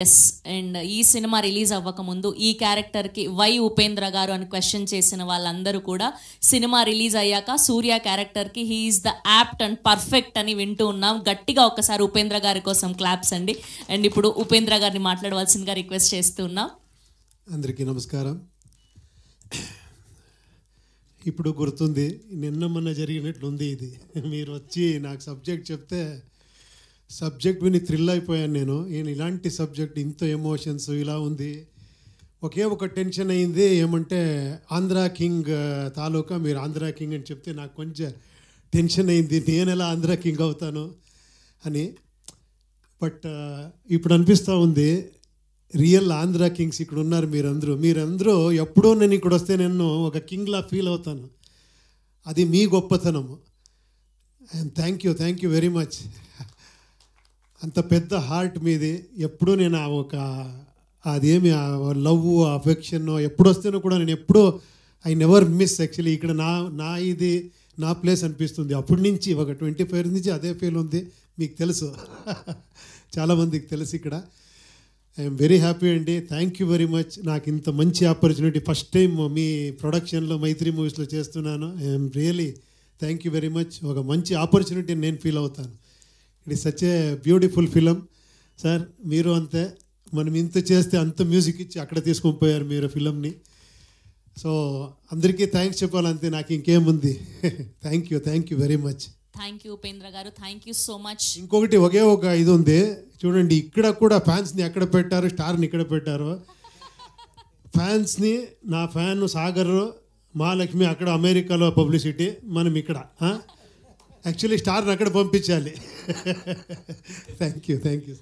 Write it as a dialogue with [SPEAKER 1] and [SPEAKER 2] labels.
[SPEAKER 1] Yes and ఈ cinema release అవ్వకముందు ఈ క్యారెక్టర్కి వై ఉపేంద్ర గారు అని క్వశ్చన్ చేసిన వాళ్ళందరూ కూడా సినిమా రిలీజ్ అయ్యాక సూర్య క్యారెక్టర్కి he's the apt and perfect అని వింటూ ఉన్నాం. గట్టిగా ఒక్కసారి ఉపేంద్ర గారి కోసం క్లాప్స్ అండి. అండ్ ఇప్పుడు ఉపేంద్ర గారిని మాట్లాడవలసిందిగా రిక్వెస్ట్ చేస్తూ ఉన్నాం.
[SPEAKER 2] అందరికీ నమస్కారం. ఇప్పుడు గుర్తుంది, నిన్న మొన్న జరిగినట్లుంది ఇది. మీరు వచ్చి నాకు సబ్జెక్ట్ చెప్తే సబ్జెక్ట్ విని థ్రిల్ అయిపోయాను. నేను ఇలాంటి సబ్జెక్ట్, ఇంత ఎమోషన్స్ ఇలా ఉంది. ఒకే ఒక టెన్షన్ అయింది, ఏమంటే ఆంధ్రా కింగ్ తాలూకా మీరు ఆంధ్రా కింగ్ అని చెప్తే నాకు కొంచెం టెన్షన్ అయింది, నేను ఎలా ఆంధ్రా కింగ్ అవుతాను అని. బట్ ఇప్పుడు అనిపిస్తూ ఉంది, రియల్ ఆంధ్రా కింగ్స్ ఇక్కడ ఉన్నారు మీరందరూ. ఎప్పుడో నేను ఇక్కడ వస్తే నేను ఒక కింగ్లా ఫీల్ అవుతాను. అది మీ గొప్పతనము. And thank you very much. అంత పెద్ద హార్ట్ మీది. ఎప్పుడూ నేను అదేమి లవ్ అఫెక్షన్ ఎప్పుడు వస్తేనో కూడా నేను ఎప్పుడూ ఐ నెవర్ మిస్. యాక్చువల్లీ ఇక్కడ నా ప్లేస్ అనిపిస్తుంది. అప్పటి నుంచి ఒక 25 నుంచి అదే ఫీల్ ఉంది. మీకు తెలుసు, చాలామందికి తెలుసు. ఇక్కడ ఐఎమ్ వెరీ హ్యాపీ అండి. Thank you very much. నాకు ఇంత మంచి ఆపర్చునిటీ ఫస్ట్ టైం మీ ప్రొడక్షన్లో మైత్రి మూవీస్లో చేస్తున్నాను. I'm really thank you very much. ఒక మంచి ఆపర్చునిటీ నేను ఫీల్ అవుతాను. It is such a beautiful film. Sir మీరు అంతే, మనం ఇంత చేస్తే అంత మ్యూజిక్ ఇచ్చి అక్కడ తీసుకొని పోయారు మీరు ఫిలంని. సో అందరికీ థ్యాంక్స్ చెప్పాలంతే, నాకు ఇంకేముంది. Thank you very much.
[SPEAKER 1] Thank you Upendra గారు, థ్యాంక్ యూ సో మచ్.
[SPEAKER 2] ఇంకొకటి ఒకే ఒక ఇది ఉంది చూడండి, ఇక్కడ కూడా ఫ్యాన్స్ని ఎక్కడ పెట్టారు, స్టార్ని ఇక్కడ పెట్టారు. ఫ్యాన్స్ని, నా ఫ్యాన్ సాగర్, మహాలక్ష్మి అక్కడ అమెరికాలో పబ్లిసిటీ, మనం ఇక్కడ యాక్చువల్లీ స్టార్ని అక్కడ పంపించాలి. Thank you.
[SPEAKER 1] Thank you.